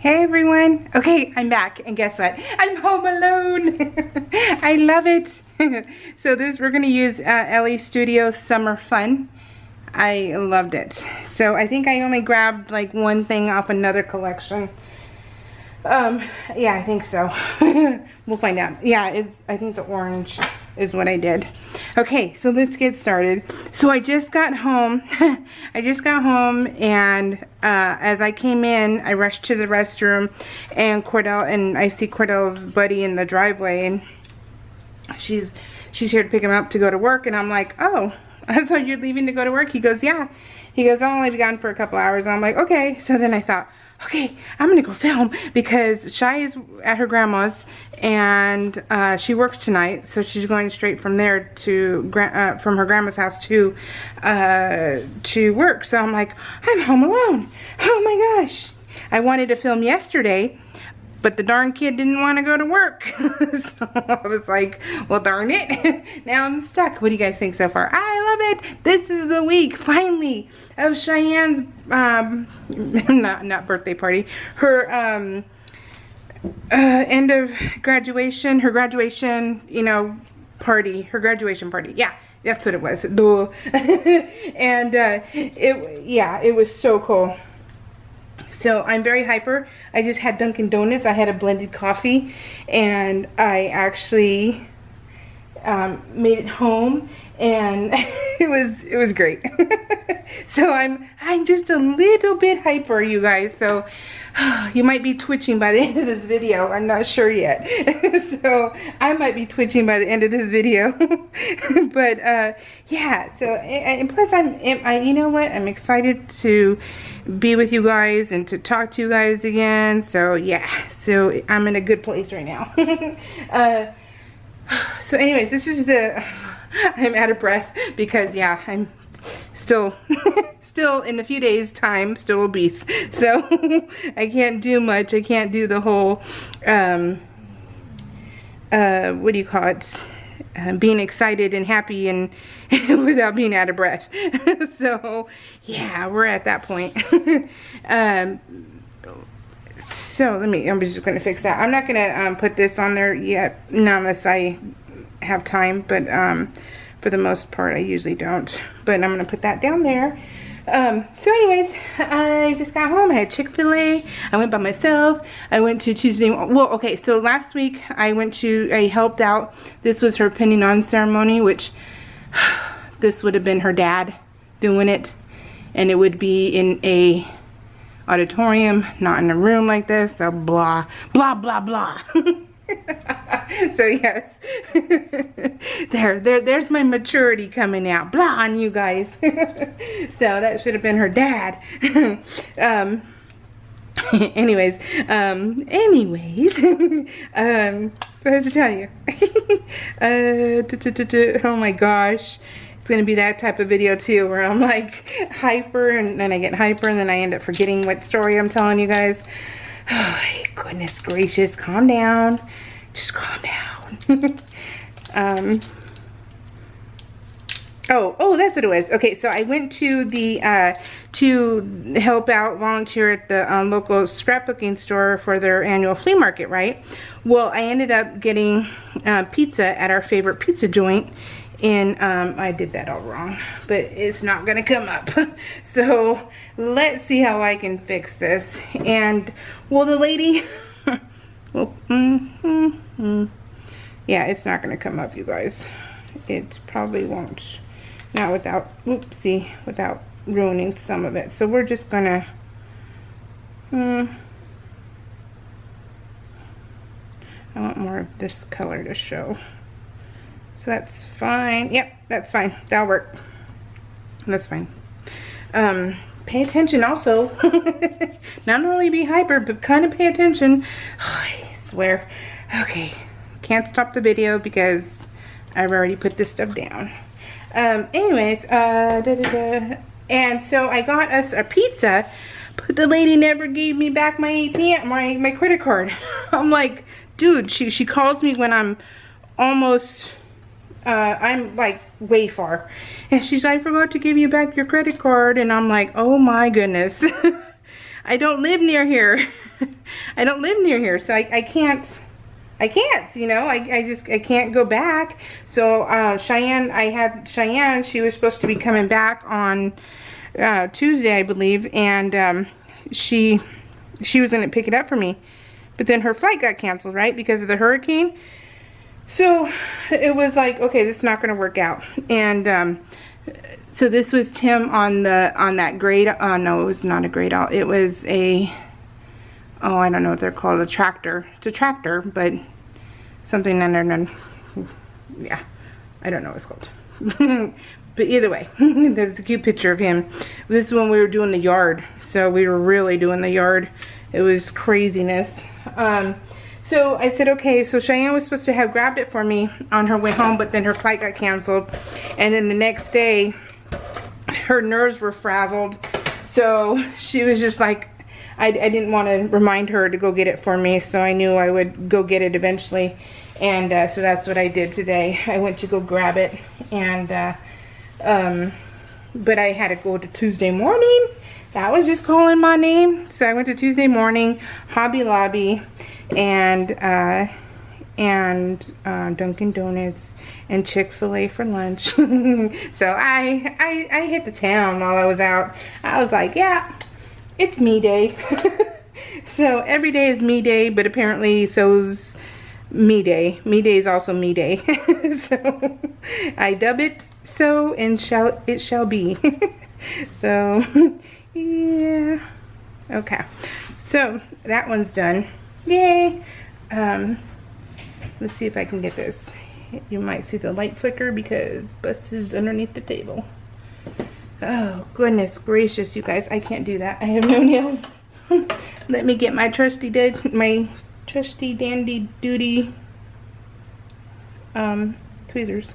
Hey everyone. Okay, I'm back, and guess what? I'm home alone. I love it. So we're gonna use Ellie Studio Summer Fun. I loved it. So I think I only grabbed like one thing off another collection. Yeah, I think so. We'll find out. Yeah, I think the orange is what I did. Okay, so let's get started. So I just got home. And as I came in, I rushed to the restroom, and I see Cordell's buddy in the driveway, and she's here to pick him up to go to work, and I'm like, oh, so you're leaving to go to work? He goes, yeah. He goes, I'll only be gone for a couple hours. And I'm like, okay. So then I thought, okay, I'm gonna go film because Shai is at her grandma's, and she works tonight, so she's going straight from there to from her grandma's house to work. So I'm like, I'm home alone. Oh my gosh! I wanted to film yesterday, but the darn kid didn't want to go to work. So I was like, well, darn it. Now I'm stuck. What do you guys think so far? I love it. This is the week, finally, of Cheyenne's, not birthday party. Her, end of graduation, her graduation, party. Her graduation party. Yeah, that's what it was. And, it was so cool. So I'm very hyper. I just had Dunkin' Donuts. I had a blended coffee, and I actually made it home, and it was great. So I'm just a little bit hyper, you guys. So you might be twitching by the end of this video. I'm not sure yet. So I might be twitching by the end of this video. But yeah. So and plus you know what? I'm excited to be with you guys and to talk to you guys again. So yeah. So I'm in a good place right now. So anyways, this is I'm out of breath because yeah, I'm still in a few days time still obese, so I can't do much. I can't do the whole what do you call it, being excited and happy and without being out of breath. So yeah, we're at that point. So I'm just gonna fix that. I'm not gonna put this on there yet, not unless I have time, but for the most part I usually don't. But I'm gonna put that down there. So anyways, I just got home. I had Chick-fil-A. I went by myself. I went to Tuesday. Well, okay, so last week I helped out. This was her pinning on ceremony, which this would have been her dad doing it, and it would be in a auditorium, not in a room like this. So blah blah blah blah. So yes, there's my maturity coming out. Blah on you guys. So that should have been her dad. Anyways, what was I telling you? Oh my gosh. It's gonna be that type of video too, where I'm like hyper, and then I get hyper, and then I end up forgetting what story I'm telling you guys. Oh, goodness gracious, calm down. Just calm down. Oh, that's what it was. Okay, so I went to the to help out, volunteer at the local scrapbooking store for their annual flea market, right? Well, I ended up getting pizza at our favorite pizza joint, and I did that all wrong, but it's not gonna come up. So let's see how I can fix this. And well, the lady well, yeah, it's not gonna come up, you guys. It probably won't. Not without, without ruining some of it. So we're just gonna, I want more of this color to show. So that's fine. Yep, that's fine. That'll work. That's fine. Pay attention also. Not only be hyper, but kind of pay attention. I swear. Okay. Can't stop the video because I've already put this stuff down. Anyways, and so I got us a pizza, but the lady never gave me back my ATM, my credit card. I'm like, dude, she calls me when I'm almost, I'm like way far, and she's like, I forgot to give you back your credit card, and I'm like, oh my goodness. I don't live near here. I don't live near here, so I can't, you know, I can't go back. So Cheyenne, she was supposed to be coming back on Tuesday, I believe, and she was going to pick it up for me. But then her flight got canceled, right, because of the hurricane. So it was like, okay, this is not going to work out. And so this was Tim on that grade. No, it was not a grade out. It was a, oh, I don't know what they're called, a tractor. It's a tractor, but something under, yeah, I don't know what it's called. But either way, there's a cute picture of him. This is when we were doing the yard. So we were really doing the yard. It was craziness. So I said, okay, so Cheyenne was supposed to have grabbed it for me on her way home, but then her flight got canceled. And then the next day, her nerves were frazzled. So she was just like, I didn't want to remind her to go get it for me, so I knew I would go get it eventually. And so that's what I did today. I went to go grab it, and but I had to go to Tuesday morning. That was just calling my name. So I went to Tuesday morning, Hobby Lobby, and Dunkin' Donuts and Chick-fil-A for lunch. So I hit the town while I was out. I was like, yeah, it's me day. So every day is me day, but apparently so's me day. Me day is also me day. So I dub it so, and it shall be. So yeah, okay, so that one's done. Yay. Let's see if I can get this. You might see the light flicker because Bus is underneath the table. Oh goodness gracious, you guys, I can't do that. I have no nails. Let me get my trusty dandy duty tweezers.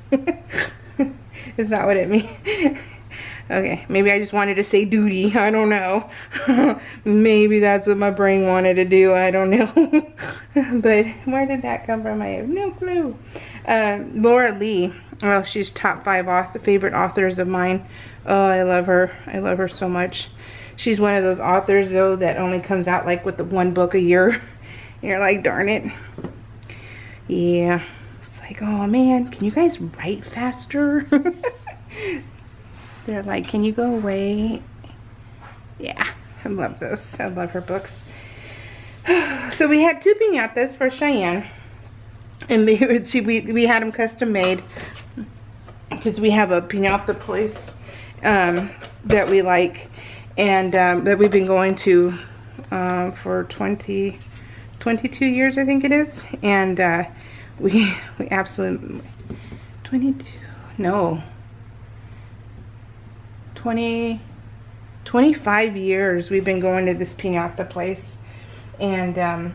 It's not what it means. Okay, maybe I just wanted to say duty. I don't know. Maybe that's what my brain wanted to do. I don't know. But where did that come from? I have no clue. Laura Lee. Well, she's top 5 favorite authors of mine. Oh, I love her. I love her so much. She's one of those authors, though, that only comes out like with the 1 book a year. You're like, darn it. Yeah. It's like, oh man, can you guys write faster? They're like, can you go away? Yeah, I love this. I love her books. So we had 2 piñatas for Cheyenne. And we had them custom made. Because we have a piñata place that we like. And that we've been going to for 22 years, I think it is. And we absolutely, 22, no. 25 years we've been going to this piñata place, and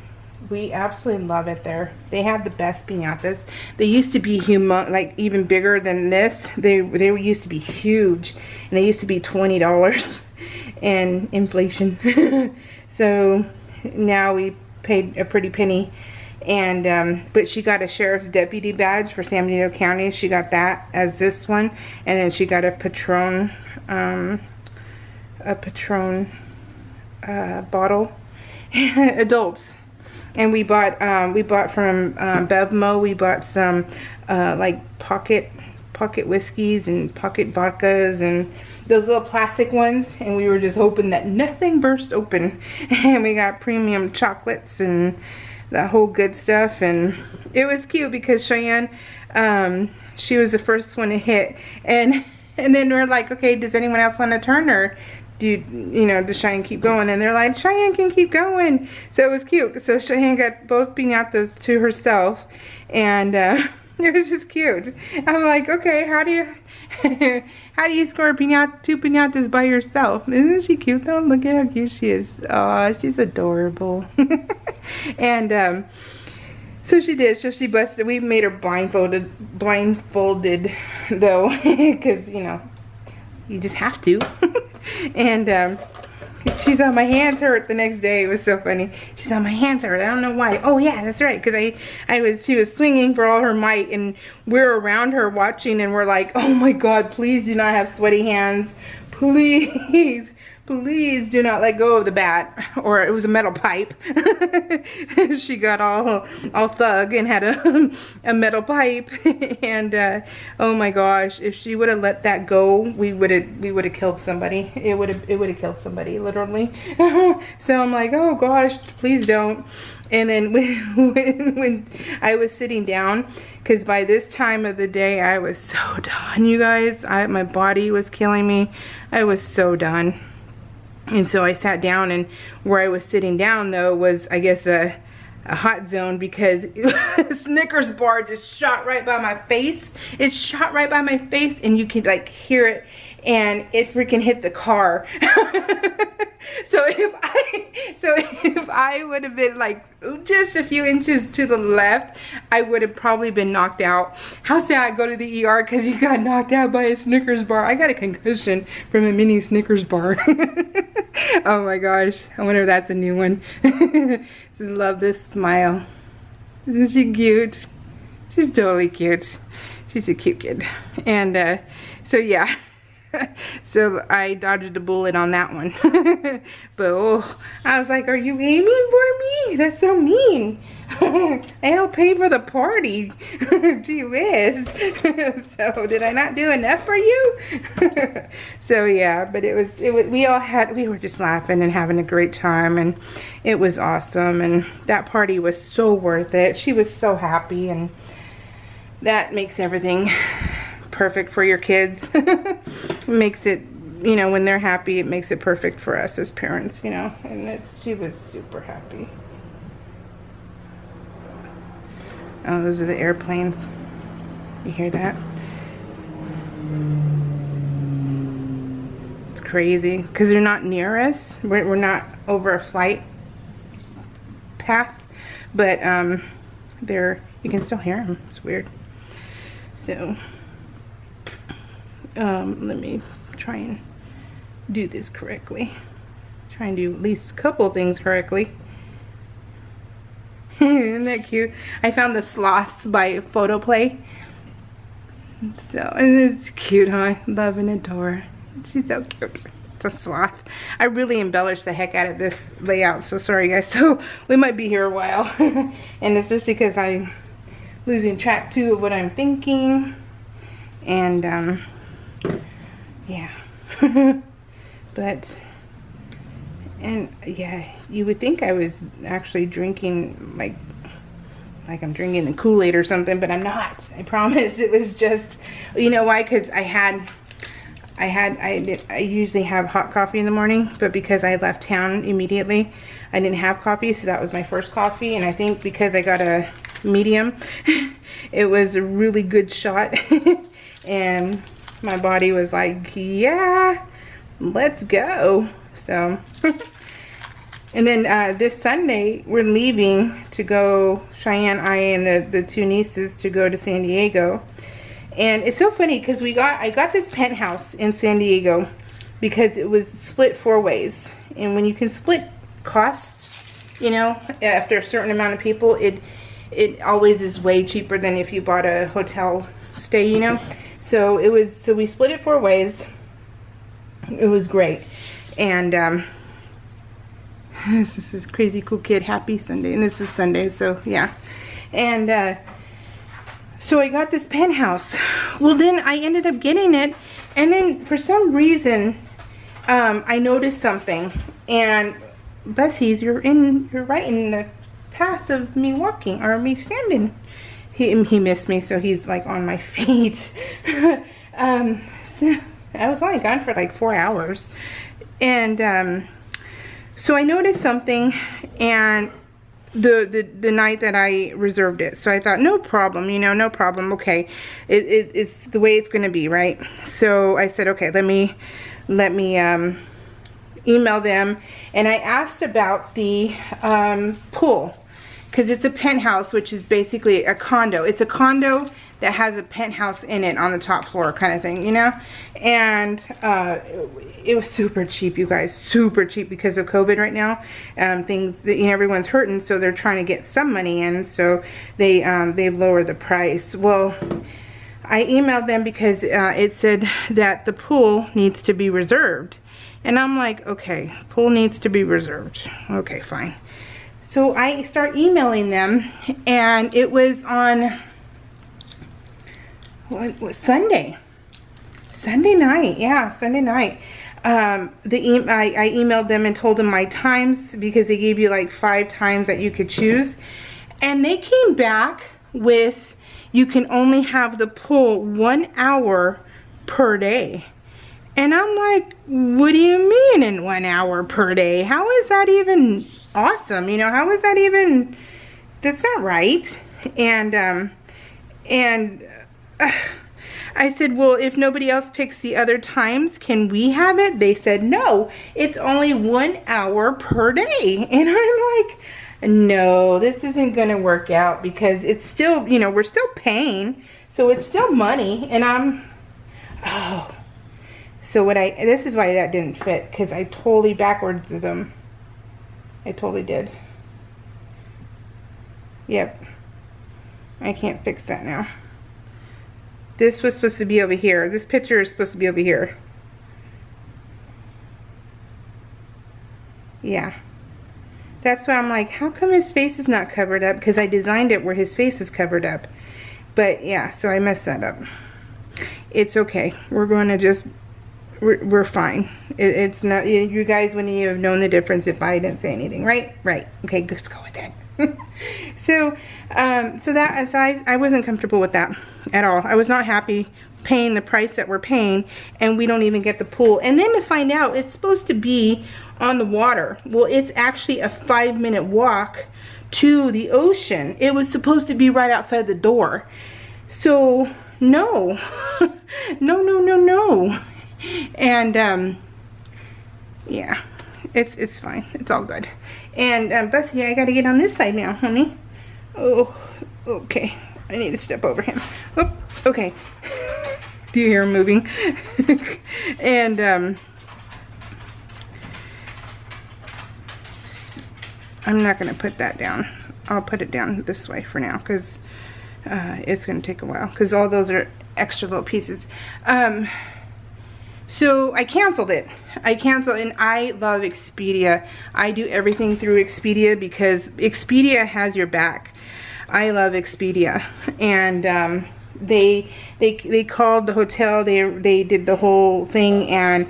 we absolutely love it there. They have the best piñatas. They used to be like even bigger than this. They used to be huge, and they used to be $20 and inflation. So now we paid a pretty penny. And but she got a sheriff's deputy badge for San Benito County. She got that as this one, and then she got a Patron bottle. Adults. And we bought from Bevmo. We bought some like pocket whiskeys and pocket vodkas and those little plastic ones, and we were just hoping that nothing burst open. And we got premium chocolates and that whole good stuff. And it was cute because Cheyenne, she was the first one to hit, and then we're like, okay, does anyone else want to turn, or does Cheyenne keep going? And they're like, Cheyenne can keep going. So it was cute. So Cheyenne got both piñatas to herself, and it was just cute. I'm like, okay, how do you score 2 piñatas by yourself? Isn't she cute though? Look at how cute she is. Oh, she's adorable. And so she did. So she busted. We made her blindfolded though, because you just have to. And she saw my hands hurt the next day. It was so funny. She saw my hands hurt. I don't know why. Oh yeah, that's right. Because she was swinging for all her might, and we're around her watching, and we're like, oh my God, please do not have sweaty hands. Please, please do not let go of the bat. Or it was a metal pipe. She got all thug and had a metal pipe. And oh my gosh, if she would have let that go, we would have killed somebody. It would have killed somebody, literally. So I'm like, oh gosh, please don't. And then when I was sitting down, because by this time of the day I was so done, you guys. My body was killing me. I was so done. And so I sat down, and where I was sitting down though was, I guess, a hot zone, because a Snickers bar just shot right by my face. It shot right by my face, and you could like hear it, and it freaking hit the car. So if I would have been like just a few inches to the left, I would have probably been knocked out. How sad, go to the ER because you got knocked out by a Snickers bar. I got a concussion from a mini Snickers bar. Oh my gosh, I wonder if that's a new one. Just love this smile. Isn't she cute? She's totally cute. She's a cute kid. And so yeah. So I dodged a bullet on that one. But oh, I was like, are you aiming for me? That's so mean. I'll pay for the party. Gee whiz. So did I not do enough for you? So yeah, but it was we were just laughing and having a great time, and it was awesome, and that party was so worth it. She was so happy, and that makes everything perfect for your kids. Makes it, you know, when they're happy, it makes it perfect for us as parents, you know. And she was super happy. Oh, those are the airplanes. You hear that? It's crazy because they're not near us. We're not over a flight path, but you can still hear them. It's weird. So let me try and do this correctly. Try and do at least a couple things correctly. Isn't that cute? I found the sloths by Photoplay. So, and it's cute, huh? Love and adore. She's so cute. It's a sloth. I really embellished the heck out of this layout, so sorry guys. So we might be here a while. And especially because I'm losing track too of what I'm thinking. And yeah. But, and yeah, you would think I was actually drinking like I'm drinking the Kool-Aid or something, but I'm not. I promise. It was just, you know why? Because I usually have hot coffee in the morning, but because I left town immediately, I didn't have coffee, so that was my first coffee. And I think because I got a medium, it was a really good shot. And my body was like, yeah, let's go. So and then this Sunday we're leaving to go, Cheyenne, I, and the two nieces, to go to San Diego. And it's so funny because I got this penthouse in San Diego because it was split 4 ways. And when you can split costs, you know, after a certain amount of people, it always is way cheaper than if you bought a hotel stay, you know. So we split it 4 ways. It was great. And this is crazy cool kid, happy Sunday. And this is Sunday, so yeah. And so I got this penthouse. Well, then I ended up getting it, and then for some reason I noticed something. And Bessie's, you're right in the path of me walking, or me standing. He missed me, so he's like on my feet. So I was only gone for like 4 hours. And so I noticed something, and the night that I reserved it. So I thought, no problem, you know, no problem. Okay, it's the way it's gonna be, right? So I said, okay, let me email them, and I asked about the pool, because it's a penthouse, which is basically a condo. It's a condo that has a penthouse in it on the top floor, kind of thing, you know. And it was super cheap, you guys, super cheap, because of COVID right now. Things that, you know, everyone's hurting, so they're trying to get some money in. So they've lowered the price. Well, I emailed them because it said that the pool needs to be reserved, And I'm like, okay, pool needs to be reserved. Okay, fine. So I start emailing them, and it was on, what was Sunday night. Yeah, Sunday night. I emailed them and told them my times, because they gave you like 5 times that you could choose. And they came back with, you can only have the pool 1 hour per day. And I'm like, what do you mean in 1 hour per day? How is that even awesome? You know, how is that even, that's not right. And I said, well, if nobody else picks the other times, can we have it? They said, no, it's only 1 hour per day. And I'm like, no, this isn't going to work out, because it's still, you know, we're still paying. So it's still money. And oh. So this is why that didn't fit, because I totally backwards them. I totally did. Yep. I can't fix that now. This was supposed to be over here. This picture is supposed to be over here. Yeah. That's why I'm like, how come his face is not covered up? Because I designed it where his face is covered up. But yeah, so I messed that up. It's okay. We're going to just... We're fine. It's not, you guys wouldn't even have known the difference if I didn't say anything, right? Right. Okay, let's go with that. So that aside, I wasn't comfortable with that at all. I was not happy paying the price that we're paying, and we don't even get the pool. And then to find out it's supposed to be on the water. Well, it's actually a 5-minute walk to the ocean. It was supposed to be right outside the door. So no, no. And yeah, it's fine, it's all good. And Bessie, I gotta get on this side now, honey. Oh, okay, I need to step over him. Oh, okay. Do you hear him moving? And I'm not gonna put that down. I'll put it down this way for now, because it's gonna take a while, because all those are extra little pieces. So I canceled it. And I love Expedia. I do everything through Expedia, because Expedia has your back. I love Expedia. And they called the hotel. They did the whole thing, and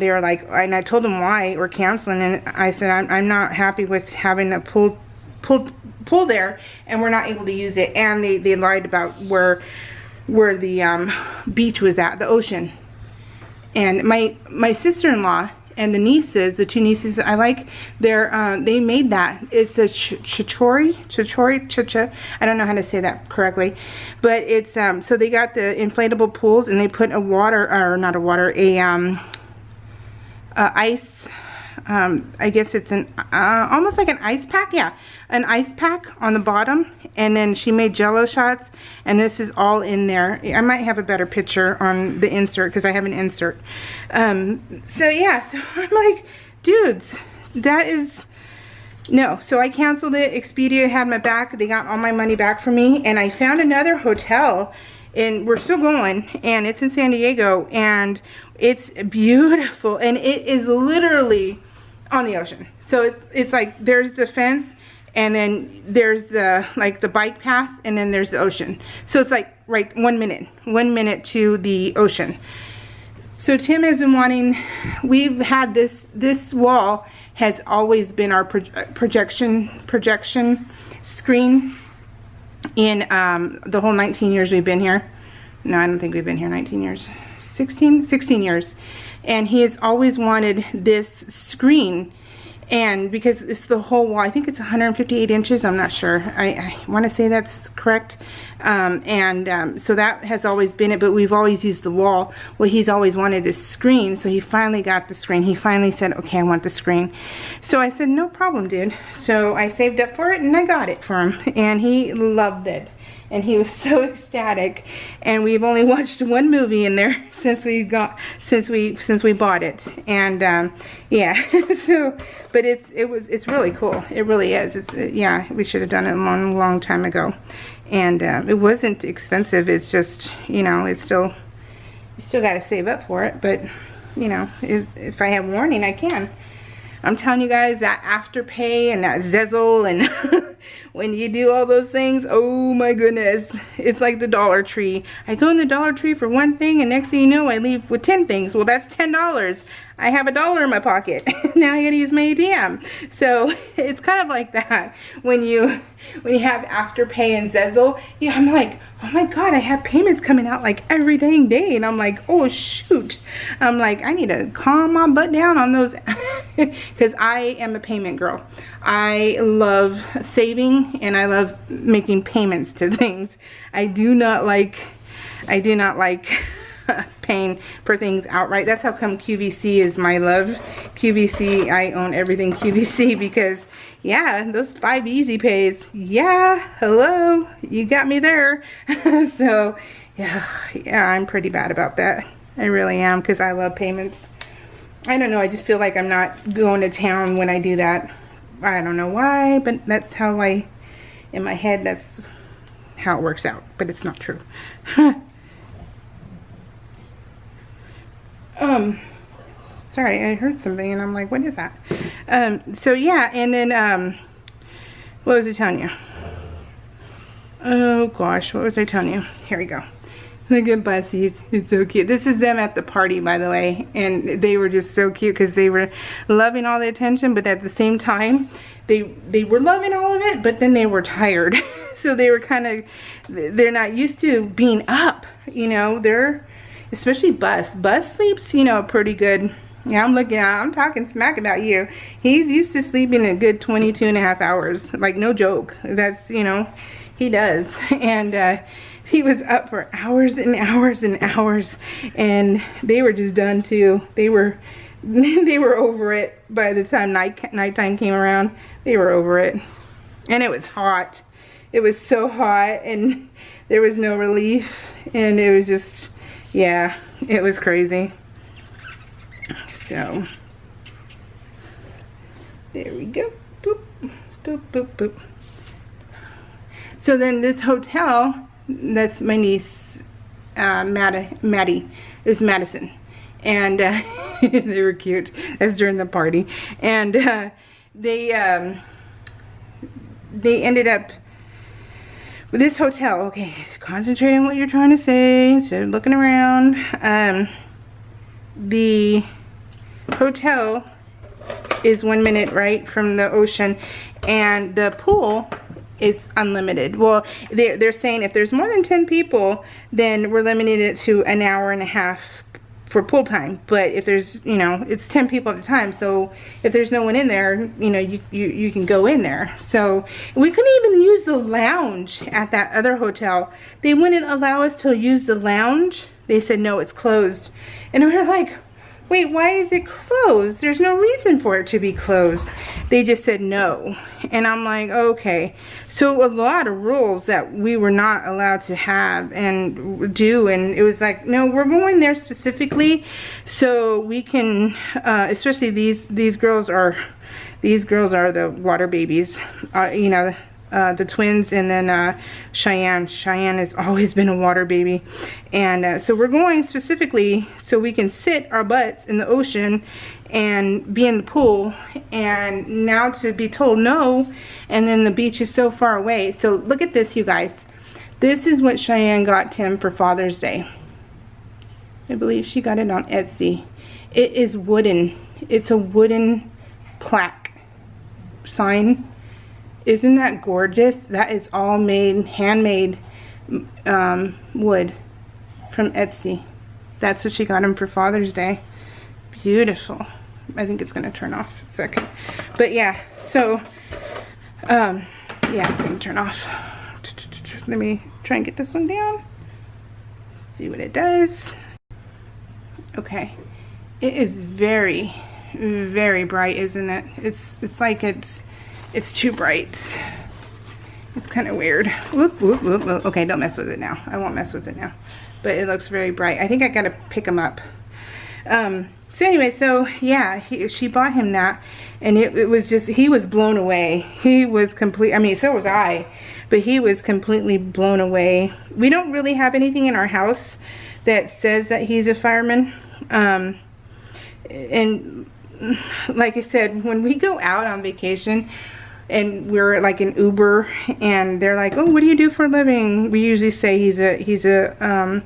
they were like, and I told them why we're canceling, and I said I'm not happy with having a pool there, and we're not able to use it. And they lied about where the beach was at, the ocean. And my sister-in-law and the nieces, the 2 nieces I like, they made that. It's a chichori. I don't know how to say that correctly, but it's so they got the inflatable pools, and they put ice. I guess it's an almost like an ice pack. Yeah, an ice pack on the bottom, and then she made jello shots, and this is all in there. I might have a better picture on the insert, because I have an insert. So yeah, so I'm like, dudes, that is no. So I canceled it. Expedia had my back. They got all my money back for me, and I found another hotel, and we're still going, and it's in San Diego, and it's beautiful, and it is literally on the ocean. So it's like there's the fence, and then there's the bike path, and then there's the ocean. So it's like right 1 minute to the ocean. So Tim has been wanting, we've had this wall has always been our projection screen in the whole 19 years we've been here. No, I don't think we've been here 19 years. 16 years. And he has always wanted this screen, and because it's the whole wall, I think it's 158 inches, I'm not sure, I want to say that's correct. So that has always been it, but we've always used the wall. Well, he's always wanted this screen, so he finally got the screen. He finally said, okay, I want the screen. So I said, no problem, dude. So I saved up for it, and I got it for him, and he loved it. And he was so ecstatic, and we've only watched 1 movie in there since we bought it. And yeah, so but it's really cool. It really is. Yeah, we should have done it a long time ago. And it wasn't expensive. It's just, you know, it's still, you still got to save up for it. But you know, if I have warning, I can. I'm telling you guys, that Afterpay and that Zezzle, and when you do all those things, oh my goodness, it's like the Dollar Tree. I go in the Dollar Tree for one thing, and next thing you know, I leave with 10 things. Well, that's $10. I have $1 in my pocket. Now I gotta use my ATM. So it's kind of like that when you have Afterpay and Zezzle. Yeah, I'm like, oh my god, I have payments coming out like every dang day, and I'm like, oh shoot. I'm like, I need to calm my butt down on those, because I am a payment girl. I love saving and I love making payments to things. I do not like paying for things outright. That's how come QVC is my love. QVC, I own everything QVC, because yeah, those 5 easy pays, yeah, hello, you got me there. So yeah, I'm pretty bad about that. I really am, because I love payments. I don't know, I just feel like I'm not going to town when I do that. I don't know why, but that's how in my head, that's how it works out, but it's not true. Sorry, I heard something and I'm like, what is that? So yeah, and then, what was I telling you? Oh gosh, what was I telling you? Here we go. Look at Bussies, it's so cute. This is them at the party, by the way, and they were just so cute because they were loving all the attention, but at the same time, they were loving all of it, but then they were tired. So they were they're not used to being up, you know, especially Bus sleeps, you know, pretty good. Yeah, I'm talking smack about you. He's used to sleeping a good 22.5 hours, like no joke. That's, you know, he does. And he was up for hours and hours and hours, and they were just done too. They were over it by the time nighttime came around. They were over it. And it was hot. It was so hot, and there was no relief, and it was just, yeah, it was crazy. So there we go. Boop, boop, boop, boop. So then this hotel, that's my niece, Maddie, is Madison, and they were cute. That's during the party, and they ended up with this hotel. Okay, concentrate on what you're trying to say instead of looking around. The hotel is 1 minute right from the ocean, and the pool is unlimited. Well, they're saying if there's more than 10 people, then we're limiting it to an hour and a half for pool time. But if there's, you know, it's 10 people at a time, so if there's no one in there, you know, you can go in there. So we couldn't even use the lounge at that other hotel. They wouldn't allow us to use the lounge. They said no, it's closed. And we were like, wait, why is it closed? There's no reason for it to be closed. They just said no. And I'm like, okay. So a lot of rules that we were not allowed to have and do, and it was like, no, we're going there specifically so we can, especially these girls are the water babies, you know, the twins, and then Cheyenne has always been a water baby, and so we're going specifically so we can sit our butts in the ocean and be in the pool, and now to be told no, and then the beach is so far away. So look at this, you guys. This is what Cheyenne got Tim for Father's Day. I believe she got it on Etsy. It is wooden. It's a wooden plaque sign. Isn't that gorgeous? That is all made, handmade wood from Etsy. That's what she got him for Father's Day. Beautiful. I think it's going to turn off a second. But yeah, so, yeah, it's going to turn off. Let me try and get this one down. See what it does. Okay. It is very, very bright, isn't it? It's like it's too bright. It's kind of weird. Whoop, whoop, whoop, whoop. Okay, don't mess with it now. I won't mess with it now. But it looks very bright. I think I gotta pick him up. So anyway, so yeah, she bought him that, and it was just, he was blown away. He was complete, I mean, so was I, but he was completely blown away. We don't really have anything in our house that says that he's a fireman. and like I said, when we go out on vacation and we're like in Uber and they're like, oh, what do you do for a living? We usually say he's a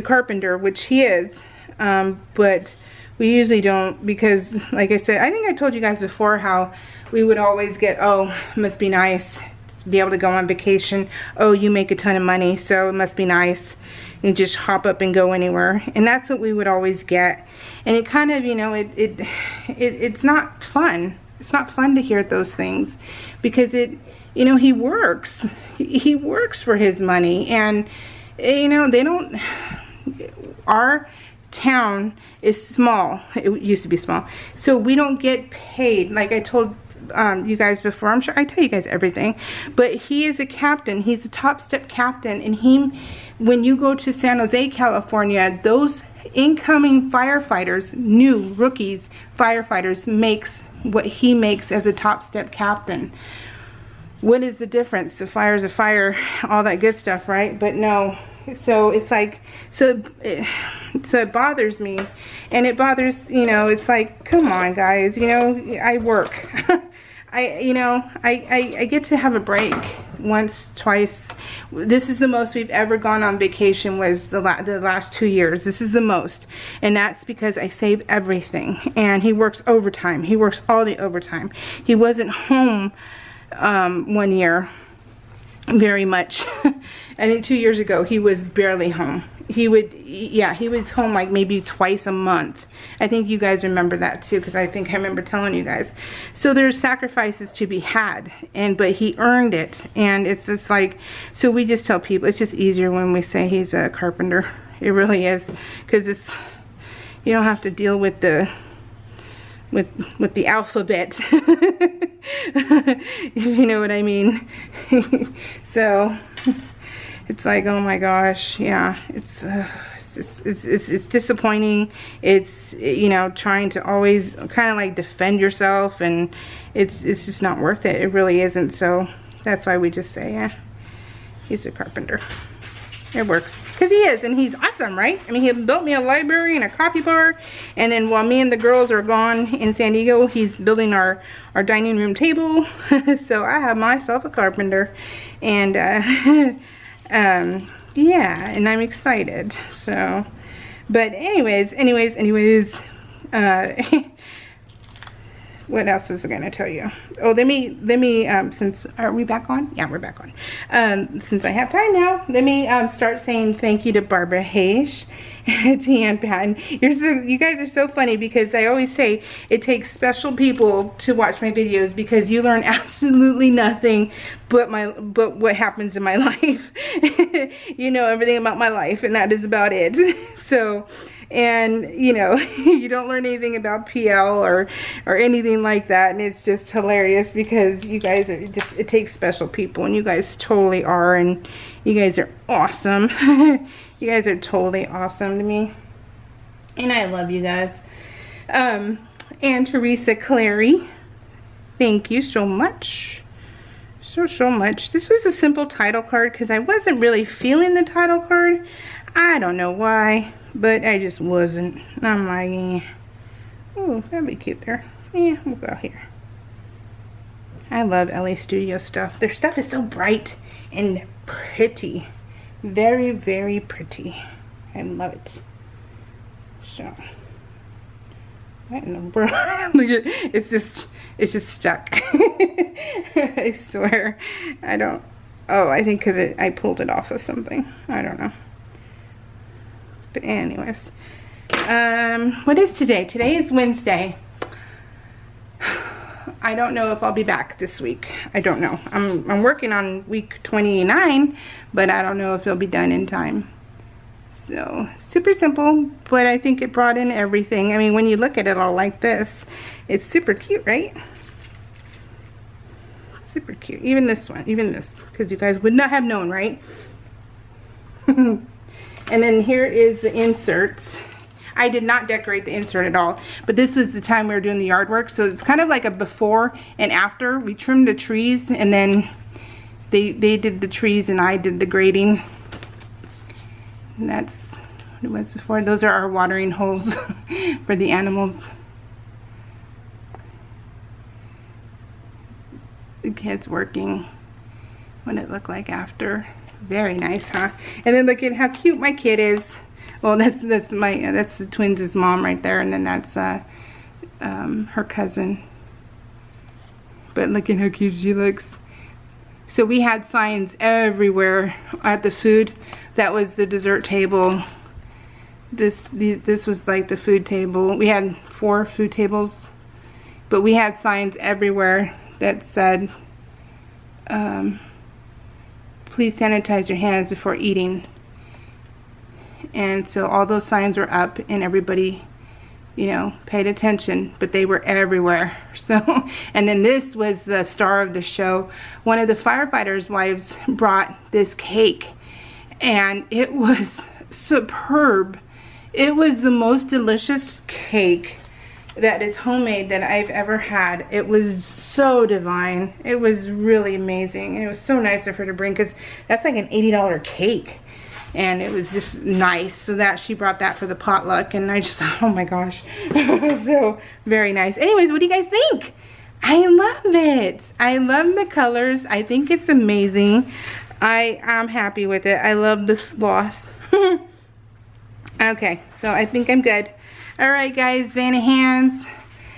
carpenter, which he is, but we usually don't, because like I said, I think I told you guys before how we would always get, oh, must be nice to be able to go on vacation. Oh, you make a ton of money, so it must be nice. You just hop up and go anywhere. And that's what we would always get. And it kind of, you know, it's not fun. It's not fun to hear those things, because it, you know, he works. He works for his money. And, you know, they don't, our town is small. It used to be small. So we don't get paid. Like I told you guys before, I'm sure I tell you guys everything, but he is a captain. He's a top step captain, and when you go to San Jose, California, those incoming firefighters, new rookies firefighters, makes what he makes as a top step captain. What is the difference? The fire's a fire, all that good stuff, right? But no. So it's like, so it bothers me, and it bothers, you know, it's like, come on guys, you know, I work. I get to have a break once, twice. This is the most we've ever gone on vacation, was the last 2 years. This is the most, and that's because I save everything. And he works overtime. He works all the overtime. He wasn't home 1 year very much. I think 2 years ago he was barely home. He was home like maybe twice a month. I think you guys remember that too, because I think I remember telling you guys. So there's sacrifices to be had, but he earned it. And it's just like, so we just tell people it's just easier when we say he's a carpenter. It really is, because it's, you don't have to deal with the alphabet. If you know what I mean. So it's like, oh my gosh, yeah, it's disappointing. It's, you know, trying to always kind of like defend yourself, and it's just not worth it. It really isn't. So that's why we just say, yeah, he's a carpenter. It works, because he is, and he's awesome, right? I mean, he built me a library and a coffee bar, and then while me and the girls are gone in San Diego, he's building our dining room table. So I have myself a carpenter, and yeah, and I'm excited. So, but anyways, what else was I going to tell you? Oh, let me, since, are we back on? Yeah, we're back on. Since I have time now, let me start saying thank you to Barbara Hayes, to Ann Patton. You guys are so funny, because I always say it takes special people to watch my videos, because you learn absolutely nothing but what happens in my life. You know everything about my life, and that is about it. So, and you know, you don't learn anything about PL or anything like that, and it's just hilarious, because you guys are just, it takes special people, and you guys totally are, and you guys are awesome. You guys are totally awesome to me, and I love you guys. And Teresa Clary, thank you so much. So much. This was a simple title card, because I wasn't really feeling the title card. I don't know why, but I just wasn't. I'm like, eh. Oh, that'd be cute there. Yeah, we'll go here. I love LA Studio stuff. Their stuff is so bright and pretty. Very, very pretty. I love it. So, what in the world? Look at, it's just stuck. I swear. I don't, oh, I think because I pulled it off of something. I don't know. But anyways, what is today? Today is Wednesday. I don't know if I'll be back this week. I don't know. I'm working on week 29, but I don't know if it'll be done in time. So, super simple, but I think it brought in everything. I mean, when you look at it all like this, it's super cute, right? Super cute. Even this one, even this, because you guys would not have known, right? And then here is the inserts. I did not decorate the insert at all, but this was the time we were doing the yard work, so it's kind of like a before and after. We trimmed the trees, and then they did the trees and I did the grading. And that's what it was before. Those are our watering holes for the animals. The kids working. What it looked like after. Very nice, huh? And then look at how cute my kid is. Well, that's the twins' mom right there, and then that's her cousin. But look at how cute she looks. So we had signs everywhere at the food. That was the dessert table. This was like the food table. We had 4 food tables, but we had signs everywhere that said, please sanitize your hands before eating. And so all those signs were up, and everybody, you know, paid attention, but they were everywhere. So, and then this was the star of the show. One of the firefighters' wives brought this cake, and it was superb. It was the most delicious cake that is homemade that I've ever had. It was so divine. It was really amazing. And it was so nice of her to bring, because that's like an $80 cake. And it was just nice. So that she brought that for the potluck, and I just thought, oh my gosh. So very nice. Anyways, what do you guys think? I love it. I love the colors. I think it's amazing. I am happy with it. I love the sloth. Okay, so I think I'm good. Alright guys, Vanna Hands,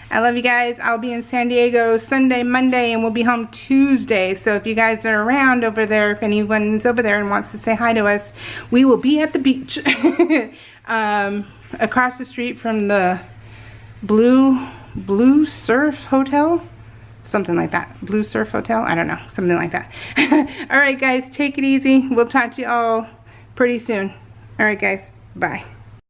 I love you guys. I'll be in San Diego Sunday, Monday, and we'll be home Tuesday. So if you guys are around over there, if anyone's over there and wants to say hi to us, we will be at the beach. Across the street from the Blue Surf Hotel? Something like that. Blue Surf Hotel? I don't know. Something like that. Alright guys, take it easy. We'll talk to you all pretty soon. Alright guys, bye.